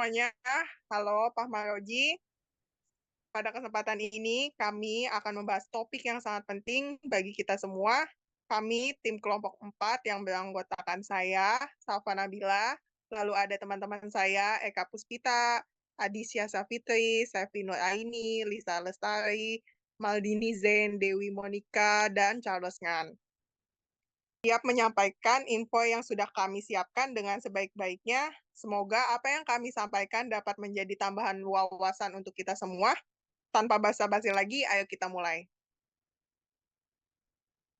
semuanya. Halo, Pak Maroji. Pada kesempatan ini, kami akan membahas topik yang sangat penting bagi kita semua. Kami, tim kelompok 4 yang beranggotakan saya, Salva Nabila, lalu ada teman-teman saya, Eka Puspita, Adisya Safitri, Sefi Nur Aini, Lisa Lestari, Maldini Zain, Dewi Monika, dan Charles Ngan. Siap menyampaikan info yang sudah kami siapkan dengan sebaik-baiknya. Semoga apa yang kami sampaikan dapat menjadi tambahan wawasan untuk kita semua. Tanpa basa-basi lagi, ayo kita mulai.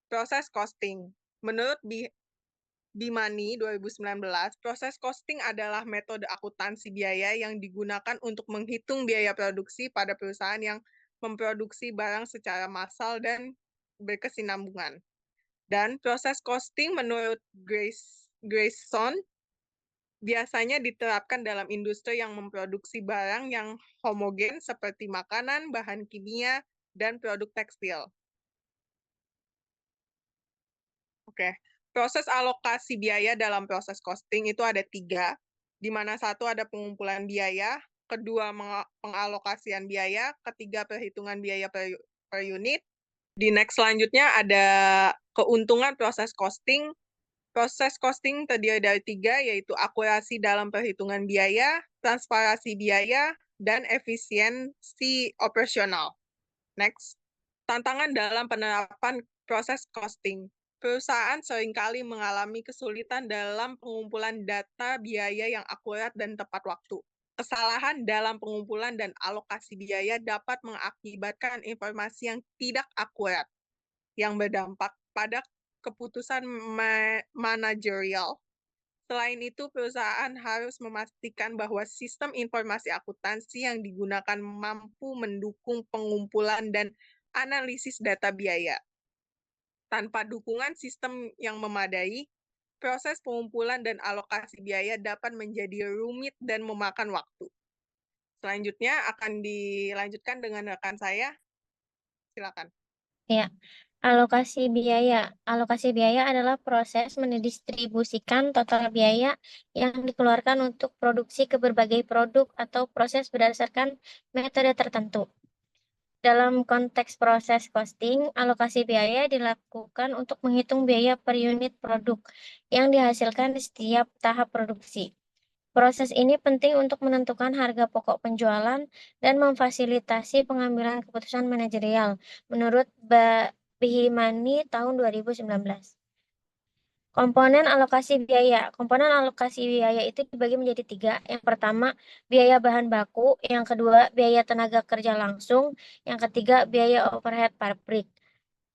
Proses costing. Menurut Bimani 2019, proses costing adalah metode akuntansi biaya yang digunakan untuk menghitung biaya produksi pada perusahaan yang memproduksi barang secara massal dan berkesinambungan. Dan proses costing menurut Grayson biasanya diterapkan dalam industri yang memproduksi barang yang homogen seperti makanan, bahan kimia, dan produk tekstil. Oke, proses alokasi biaya dalam proses costing itu ada 3, di mana 1 ada pengumpulan biaya, kedua pengalokasian biaya, ketiga perhitungan biaya per unit. Di next selanjutnya ada keuntungan proses costing. Proses costing terdiri dari 3, yaitu akurasi dalam perhitungan biaya, transparansi biaya, dan efisiensi operasional. Next, tantangan dalam penerapan proses costing. Perusahaan seringkali mengalami kesulitan dalam pengumpulan data biaya yang akurat dan tepat waktu. Kesalahan dalam pengumpulan dan alokasi biaya dapat mengakibatkan informasi yang tidak akurat, yang berdampak pada keputusan manajerial. Selain itu, perusahaan harus memastikan bahwa sistem informasi akuntansi yang digunakan mampu mendukung pengumpulan dan analisis data biaya. Tanpa dukungan sistem yang memadai, proses pengumpulan dan alokasi biaya dapat menjadi rumit dan memakan waktu. Selanjutnya akan dilanjutkan dengan rekan saya. Silakan. Ya, alokasi biaya. Alokasi biaya adalah proses mendistribusikan total biaya yang dikeluarkan untuk produksi ke berbagai produk atau proses berdasarkan metode tertentu. Dalam konteks proses costing, alokasi biaya dilakukan untuk menghitung biaya per unit produk yang dihasilkan di setiap tahap produksi. Proses ini penting untuk menentukan harga pokok penjualan dan memfasilitasi pengambilan keputusan manajerial, menurut Bihimani tahun 2019. Komponen alokasi biaya. Komponen alokasi biaya itu dibagi menjadi 3. Yang pertama, biaya bahan baku. Yang kedua, biaya tenaga kerja langsung. Yang ketiga, biaya overhead pabrik.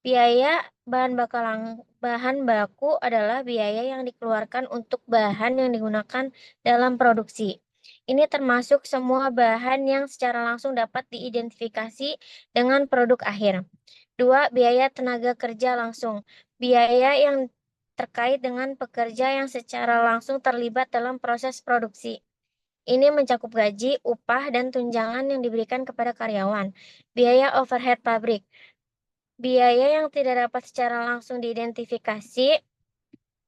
Biaya bahan baku adalah biaya yang dikeluarkan untuk bahan yang digunakan dalam produksi. Ini termasuk semua bahan yang secara langsung dapat diidentifikasi dengan produk akhir. 2. Biaya tenaga kerja langsung. Biaya yang terkait dengan pekerja yang secara langsung terlibat dalam proses produksi. Ini mencakup gaji, upah, dan tunjangan yang diberikan kepada karyawan. Biaya overhead pabrik. Biaya yang tidak dapat secara langsung diidentifikasi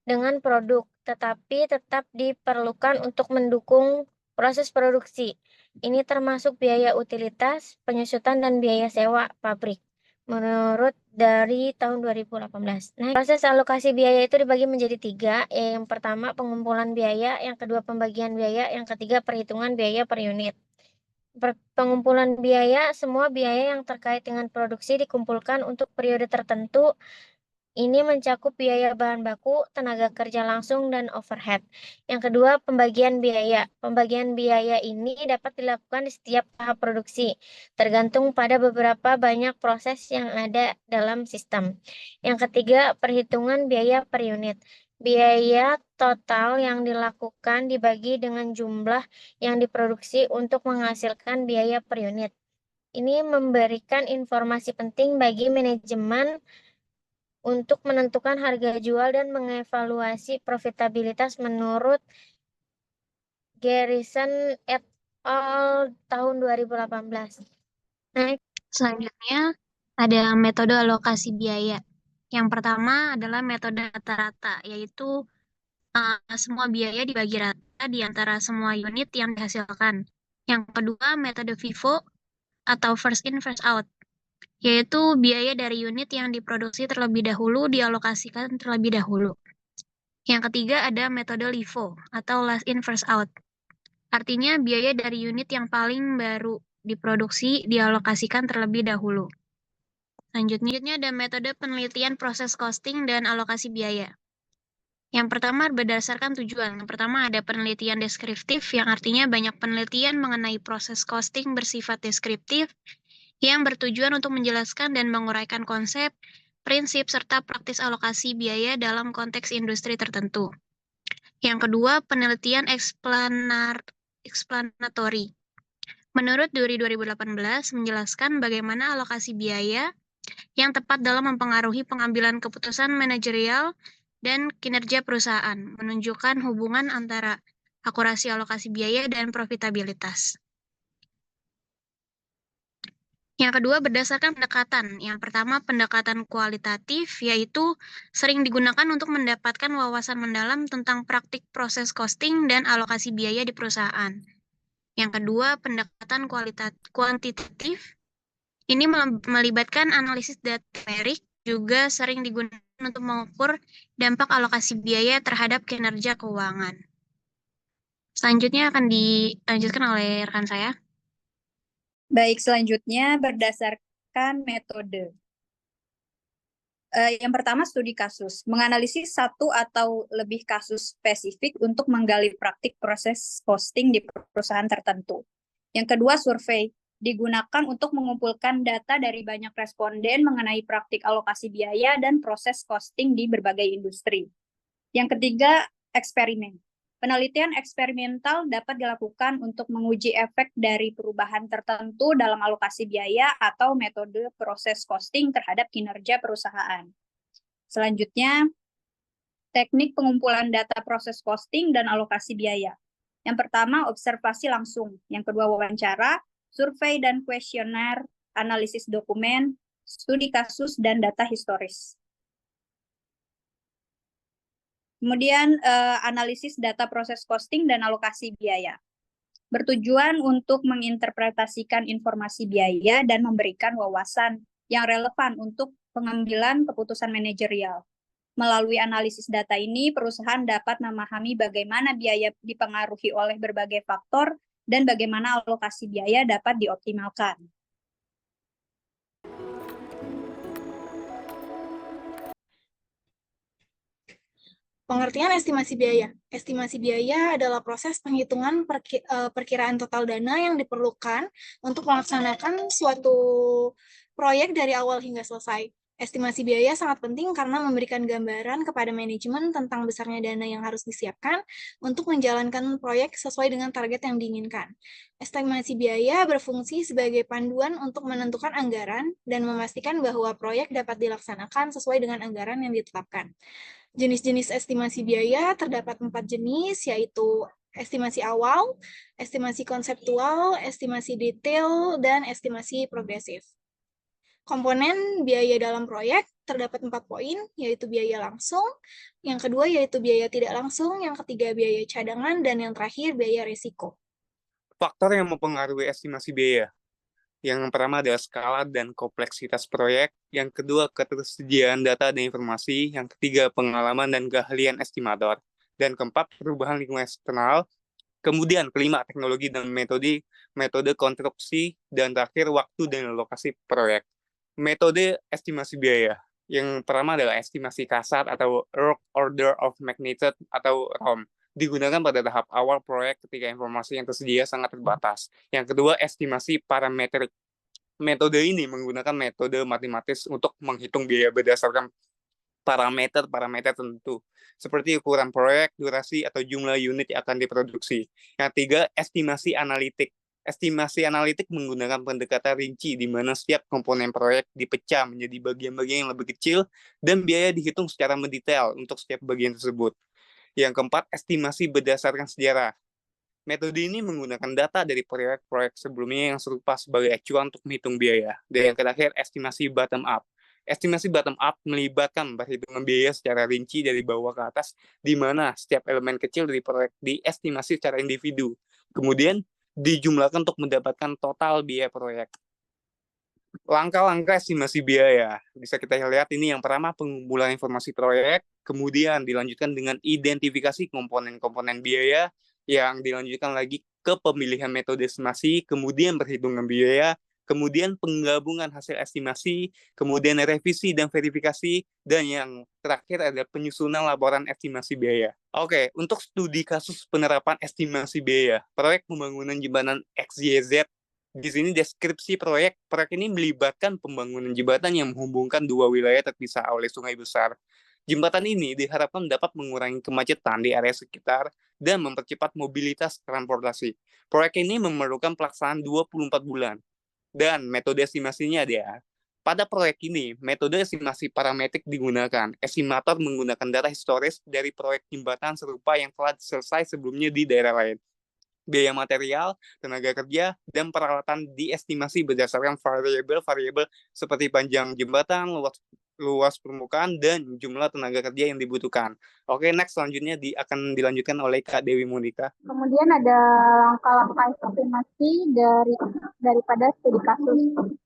dengan produk, tetapi tetap diperlukan untuk mendukung proses produksi. Ini termasuk biaya utilitas, penyusutan, dan biaya sewa pabrik, menurut dari tahun 2018. Nah, proses alokasi biaya itu dibagi menjadi 3. Yang pertama, pengumpulan biaya. Yang kedua, pembagian biaya. Yang ketiga, perhitungan biaya per unit. Pengumpulan biaya, semua biaya yang terkait dengan produksi dikumpulkan untuk periode tertentu. Ini mencakup biaya bahan baku, tenaga kerja langsung, dan overhead. Yang kedua, pembagian biaya. Pembagian biaya ini dapat dilakukan di setiap tahap produksi, tergantung pada beberapa banyak proses yang ada dalam sistem. Yang ketiga, perhitungan biaya per unit. Biaya total yang dilakukan dibagi dengan jumlah yang diproduksi untuk menghasilkan biaya per unit. Ini memberikan informasi penting bagi manajemen untuk menentukan harga jual dan mengevaluasi profitabilitas menurut Garrison et al. Tahun 2018. Nah, Selanjutnya ada metode alokasi biaya. Yang pertama adalah metode rata-rata, yaitu semua biaya dibagi rata di antara semua unit yang dihasilkan. Yang kedua, metode FIFO atau first in, first out, yaitu biaya dari unit yang diproduksi terlebih dahulu dialokasikan terlebih dahulu. Yang ketiga ada metode LIFO atau last in, first out. Artinya biaya dari unit yang paling baru diproduksi dialokasikan terlebih dahulu. Selanjutnya ada metode penelitian proses costing dan alokasi biaya. Yang pertama berdasarkan tujuan. Yang pertama ada penelitian deskriptif, yang artinya banyak penelitian mengenai proses costing bersifat deskriptif, yang bertujuan untuk menjelaskan dan menguraikan konsep, prinsip, serta praktis alokasi biaya dalam konteks industri tertentu. Yang kedua, penelitian explanatory. Menurut Duri 2018, menjelaskan bagaimana alokasi biaya yang tepat dalam mempengaruhi pengambilan keputusan manajerial dan kinerja perusahaan, menunjukkan hubungan antara akurasi alokasi biaya dan profitabilitas. Yang kedua, berdasarkan pendekatan. Yang pertama, pendekatan kualitatif, yaitu sering digunakan untuk mendapatkan wawasan mendalam tentang praktik proses costing dan alokasi biaya di perusahaan. Yang kedua, pendekatan kuantitatif. Ini melibatkan analisis data numerik, juga sering digunakan untuk mengukur dampak alokasi biaya terhadap kinerja keuangan. Selanjutnya akan dilanjutkan oleh rekan saya. Baik, selanjutnya berdasarkan metode. Yang pertama, studi kasus. Menganalisis satu atau lebih kasus spesifik untuk menggali praktik proses costing di perusahaan tertentu. Yang kedua, survei. Digunakan untuk mengumpulkan data dari banyak responden mengenai praktik alokasi biaya dan proses costing di berbagai industri. Yang ketiga, eksperimen. Penelitian eksperimental dapat dilakukan untuk menguji efek dari perubahan tertentu dalam alokasi biaya atau metode proses costing terhadap kinerja perusahaan. Selanjutnya, teknik pengumpulan data proses costing dan alokasi biaya. Yang pertama, observasi langsung. Yang kedua, wawancara, survei dan kuesioner, analisis dokumen, studi kasus, dan data historis. Kemudian analisis data proses costing dan alokasi biaya. Bertujuan untuk menginterpretasikan informasi biaya dan memberikan wawasan yang relevan untuk pengambilan keputusan manajerial. Melalui analisis data ini, perusahaan dapat memahami bagaimana biaya dipengaruhi oleh berbagai faktor dan bagaimana alokasi biaya dapat dioptimalkan. Pengertian estimasi biaya. Estimasi biaya adalah proses penghitungan perkiraan total dana yang diperlukan untuk melaksanakan suatu proyek dari awal hingga selesai. Estimasi biaya sangat penting karena memberikan gambaran kepada manajemen tentang besarnya dana yang harus disiapkan untuk menjalankan proyek sesuai dengan target yang diinginkan. Estimasi biaya berfungsi sebagai panduan untuk menentukan anggaran dan memastikan bahwa proyek dapat dilaksanakan sesuai dengan anggaran yang ditetapkan. Jenis-jenis estimasi biaya terdapat 4 jenis, yaitu estimasi awal, estimasi konseptual, estimasi detail, dan estimasi progresif. Komponen biaya dalam proyek terdapat 4 poin, yaitu biaya langsung, yang kedua yaitu biaya tidak langsung, yang ketiga biaya cadangan, dan yang terakhir biaya resiko. Faktor yang mempengaruhi estimasi biaya. Yang pertama adalah skala dan kompleksitas proyek, yang kedua ketersediaan data dan informasi, yang ketiga pengalaman dan keahlian estimator, dan keempat perubahan lingkungan eksternal, kemudian kelima teknologi dan metode konstruksi, dan terakhir waktu dan lokasi proyek. Metode estimasi biaya. Yang pertama adalah estimasi kasar atau rough order of magnitude atau ROM. Digunakan pada tahap awal proyek ketika informasi yang tersedia sangat terbatas. Yang kedua, estimasi parametrik. Metode ini menggunakan metode matematis untuk menghitung biaya berdasarkan parameter tertentu, seperti ukuran proyek, durasi, atau jumlah unit yang akan diproduksi. Yang ketiga, estimasi analitik. Estimasi analitik menggunakan pendekatan rinci di mana setiap komponen proyek dipecah menjadi bagian-bagian yang lebih kecil dan biaya dihitung secara mendetail untuk setiap bagian tersebut. Yang keempat, estimasi berdasarkan sejarah. Metode ini menggunakan data dari proyek-proyek sebelumnya yang serupa sebagai acuan untuk menghitung biaya. Dan yang terakhir, estimasi bottom up. Estimasi bottom up melibatkan perhitungan biaya secara rinci dari bawah ke atas, di mana setiap elemen kecil dari proyek diestimasi secara individu. Kemudian dijumlahkan untuk mendapatkan total biaya proyek. Langkah-langkah estimasi biaya. Bisa kita lihat ini yang pertama pengumpulan informasi proyek, kemudian dilanjutkan dengan identifikasi komponen-komponen biaya, yang dilanjutkan lagi ke pemilihan metode estimasi, kemudian perhitungan biaya, kemudian penggabungan hasil estimasi, kemudian revisi dan verifikasi, dan yang terakhir adalah penyusunan laporan estimasi biaya. Oke, untuk studi kasus penerapan estimasi biaya, proyek pembangunan jembatan XYZ. Di sini deskripsi proyek ini melibatkan pembangunan jembatan yang menghubungkan dua wilayah terpisah oleh sungai besar. Jembatan ini diharapkan dapat mengurangi kemacetan di area sekitar dan mempercepat mobilitas transportasi. Proyek ini memerlukan pelaksanaan 24 bulan. Dan metode estimasinya ada. Pada proyek ini, metode estimasi parametrik digunakan. Estimator menggunakan data historis dari proyek jembatan serupa yang telah selesai sebelumnya di daerah lain. Biaya material, tenaga kerja, dan peralatan diestimasi berdasarkan variabel-variabel seperti panjang jembatan, luas permukaan, dan jumlah tenaga kerja yang dibutuhkan. Oke, next selanjutnya akan dilanjutkan oleh Kak Dewi Monika. Kemudian ada langkah-langkah estimasi daripada studi kasus.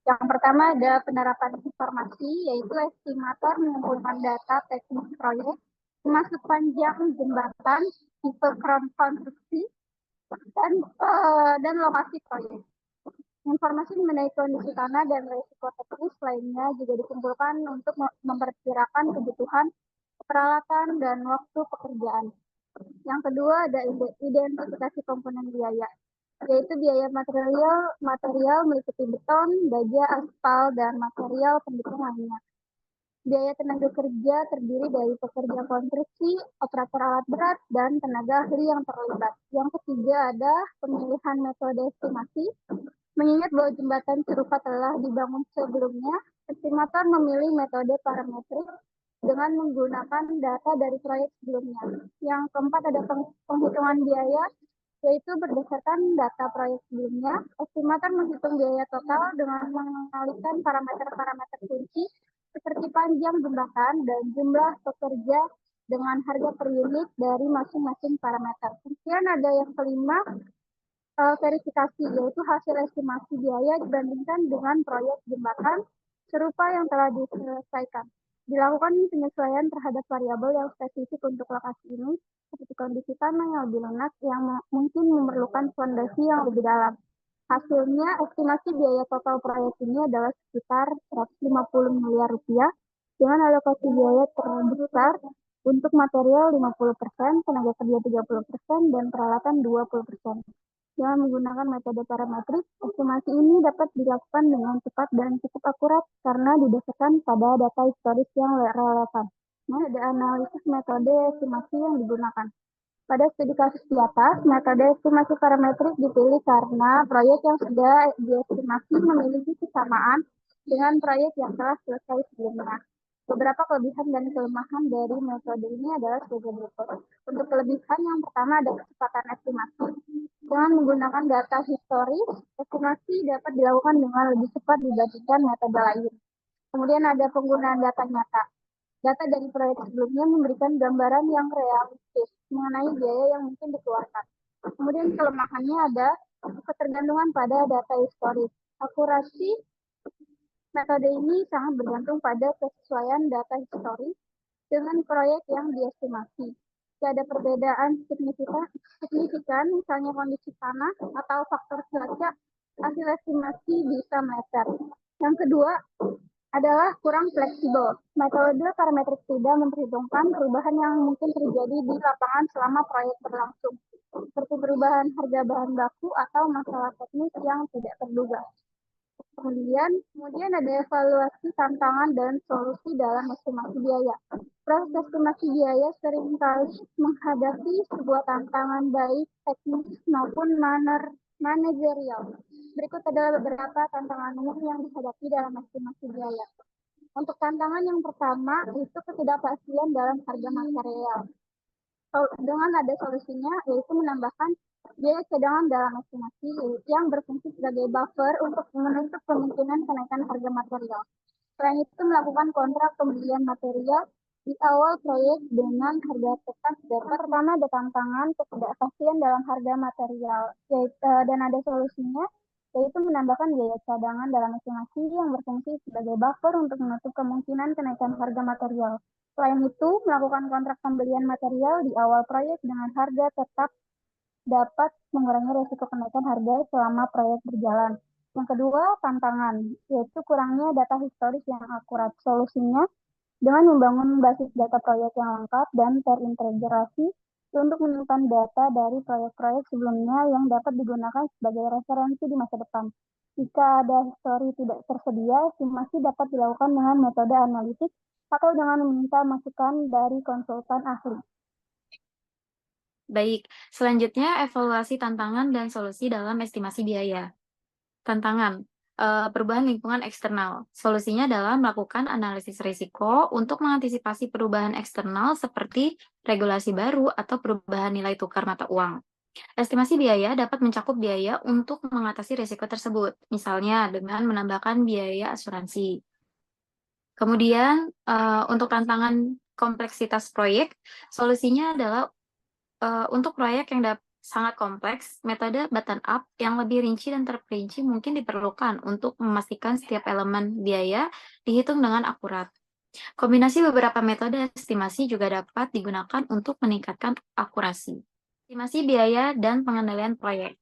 Yang pertama ada penerapan informasi, yaitu estimator mengumpulkan data teknis proyek, termasuk panjang jembatan, tipe konstruksi, dan lokasi proyek. Informasi mengenai kondisi tanah dan risiko teknis lainnya juga dikumpulkan untuk memperkirakan kebutuhan peralatan dan waktu pekerjaan. Yang kedua ada identifikasi komponen biaya, yaitu biaya material meliputi beton, baja, aspal, dan material pendukung lainnya. Biaya tenaga kerja terdiri dari pekerja konstruksi, operator alat berat, dan tenaga ahli yang terlibat. Yang ketiga ada pemilihan metode estimasi. Mengingat bahwa jembatan serupa telah dibangun sebelumnya, estimator memilih metode parametrik dengan menggunakan data dari proyek sebelumnya. Yang keempat ada penghitungan biaya, yaitu berdasarkan data proyek sebelumnya, estimator menghitung biaya total dengan mengalihkan parameter-parameter kunci seperti panjang jembatan dan jumlah pekerja dengan harga per unit dari masing-masing parameter. Kemudian ada yang kelima, verifikasi, yaitu hasil estimasi biaya dibandingkan dengan proyek jembatan serupa yang telah diselesaikan. Dilakukan penyesuaian terhadap variabel yang spesifik untuk lokasi ini, seperti kondisi tanah yang lebih lunak yang mungkin memerlukan fondasi yang lebih dalam. Hasilnya, estimasi biaya total proyek ini adalah sekitar 150 miliar rupiah, dengan alokasi biaya terbesar untuk material 50%, tenaga kerja 30%, dan peralatan 20%. Dengan menggunakan metode parametrik, estimasi ini dapat dilakukan dengan cepat dan cukup akurat karena didasarkan pada data historis yang relevan. Nah, ada analisis metode estimasi yang digunakan. Pada studi kasus di atas, metode estimasi parametrik dipilih karena proyek yang sudah diestimasi memiliki kesamaan dengan proyek yang telah selesai sebelumnya. Beberapa kelebihan dan kelemahan dari metode ini adalah sebagai berikut. Untuk kelebihan yang pertama ada kecepatan estimasi. Dengan menggunakan data historis, estimasi dapat dilakukan dengan lebih cepat dibandingkan metode lain. Kemudian ada penggunaan data nyata. Data dari proyek sebelumnya memberikan gambaran yang realistis mengenai biaya yang mungkin dikeluarkan. Kemudian kelemahannya ada ketergantungan pada data historis. Akurasi metode ini sangat bergantung pada kesesuaian data historis dengan proyek yang diestimasi. Jika ada perbedaan signifikan, misalnya kondisi tanah atau faktor cuaca, hasil estimasi bisa meleset. Yang kedua adalah kurang fleksibel. Metode parametrik tidak memperhitungkan perubahan yang mungkin terjadi di lapangan selama proyek berlangsung, seperti perubahan harga bahan baku atau masalah teknis yang tidak terduga. Kemudian ada evaluasi tantangan dan solusi dalam estimasi biaya. Proses estimasi biaya seringkali menghadapi sebuah tantangan baik teknis maupun manajerial. Berikut adalah beberapa tantangan umum yang dihadapi dalam estimasi biaya. Untuk tantangan yang pertama, itu ketidakpastian dalam harga material. Dengan ada solusinya, yaitu menambahkan biaya cadangan dalam estimasi yang berfungsi sebagai buffer untuk menutup kemungkinan kenaikan harga material. Selain itu, melakukan kontrak pembelian material di awal proyek dengan harga tetap. Pertama, ada tantangan ketidakpastian dalam harga material, dan ada solusinya, yaitu menambahkan biaya cadangan dalam estimasi yang berfungsi sebagai buffer untuk menutup kemungkinan kenaikan harga material. Selain itu, melakukan kontrak pembelian material di awal proyek dengan harga tetap dapat mengurangi risiko kenaikan harga selama proyek berjalan. Yang kedua, tantangan, yaitu kurangnya data historis yang akurat. Solusinya, dengan membangun basis data proyek yang lengkap dan terintegrasi untuk menyimpan data dari proyek-proyek sebelumnya yang dapat digunakan sebagai referensi di masa depan. Jika ada histori tidak tersedia, estimasi dapat dilakukan dengan metode analitik atau dengan meminta masukan dari konsultan ahli. Baik, selanjutnya evaluasi tantangan dan solusi dalam estimasi biaya. Tantangan, perubahan lingkungan eksternal. Solusinya adalah melakukan analisis risiko untuk mengantisipasi perubahan eksternal seperti regulasi baru atau perubahan nilai tukar mata uang. Estimasi biaya dapat mencakup biaya untuk mengatasi risiko tersebut, misalnya dengan menambahkan biaya asuransi. Kemudian, untuk tantangan kompleksitas proyek, solusinya adalah untuk proyek yang sangat kompleks, metode bottom-up yang lebih rinci dan terperinci mungkin diperlukan untuk memastikan setiap elemen biaya dihitung dengan akurat. Kombinasi beberapa metode estimasi juga dapat digunakan untuk meningkatkan akurasi. Estimasi biaya dan pengendalian proyek.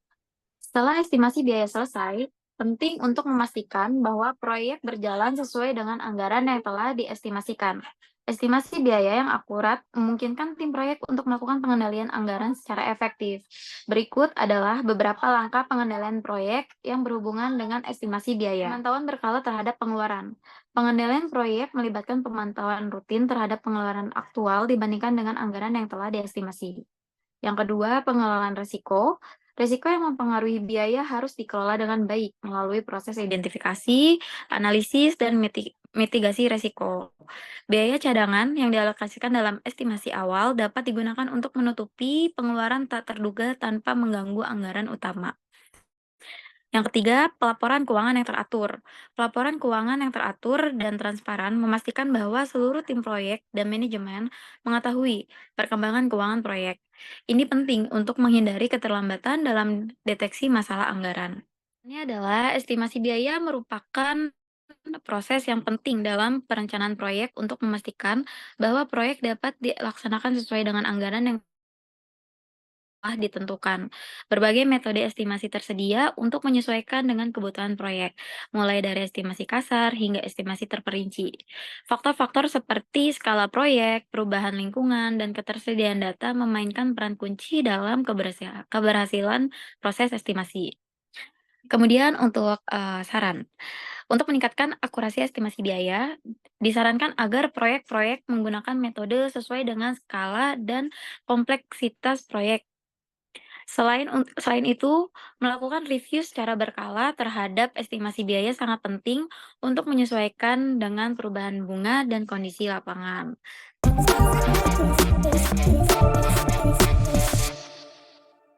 Setelah estimasi biaya selesai, penting untuk memastikan bahwa proyek berjalan sesuai dengan anggaran yang telah diestimasikan. Estimasi biaya yang akurat memungkinkan tim proyek untuk melakukan pengendalian anggaran secara efektif. Berikut adalah beberapa langkah pengendalian proyek yang berhubungan dengan estimasi biaya. Pemantauan berkala terhadap pengeluaran. Pengendalian proyek melibatkan pemantauan rutin terhadap pengeluaran aktual dibandingkan dengan anggaran yang telah diestimasi. Yang kedua, pengelolaan risiko. Risiko yang mempengaruhi biaya harus dikelola dengan baik melalui proses identifikasi, analisis, dan mitigasi risiko. Biaya cadangan yang dialokasikan dalam estimasi awal dapat digunakan untuk menutupi pengeluaran tak terduga tanpa mengganggu anggaran utama. Yang ketiga, pelaporan keuangan yang teratur. Pelaporan keuangan yang teratur dan transparan memastikan bahwa seluruh tim proyek dan manajemen mengetahui perkembangan keuangan proyek. Ini penting untuk menghindari keterlambatan dalam deteksi masalah anggaran. Ini adalah estimasi biaya merupakan proses yang penting dalam perencanaan proyek untuk memastikan bahwa proyek dapat dilaksanakan sesuai dengan anggaran yang telah ditentukan. Berbagai metode estimasi tersedia untuk menyesuaikan dengan kebutuhan proyek, mulai dari estimasi kasar hingga estimasi terperinci. Faktor-faktor seperti skala proyek, perubahan lingkungan, dan ketersediaan data memainkan peran kunci dalam keberhasilan proses estimasi. Kemudian untuk saran. Untuk meningkatkan akurasi estimasi biaya, disarankan agar proyek-proyek menggunakan metode sesuai dengan skala dan kompleksitas proyek. Selain itu, melakukan review secara berkala terhadap estimasi biaya sangat penting untuk menyesuaikan dengan perubahan bunga dan kondisi lapangan.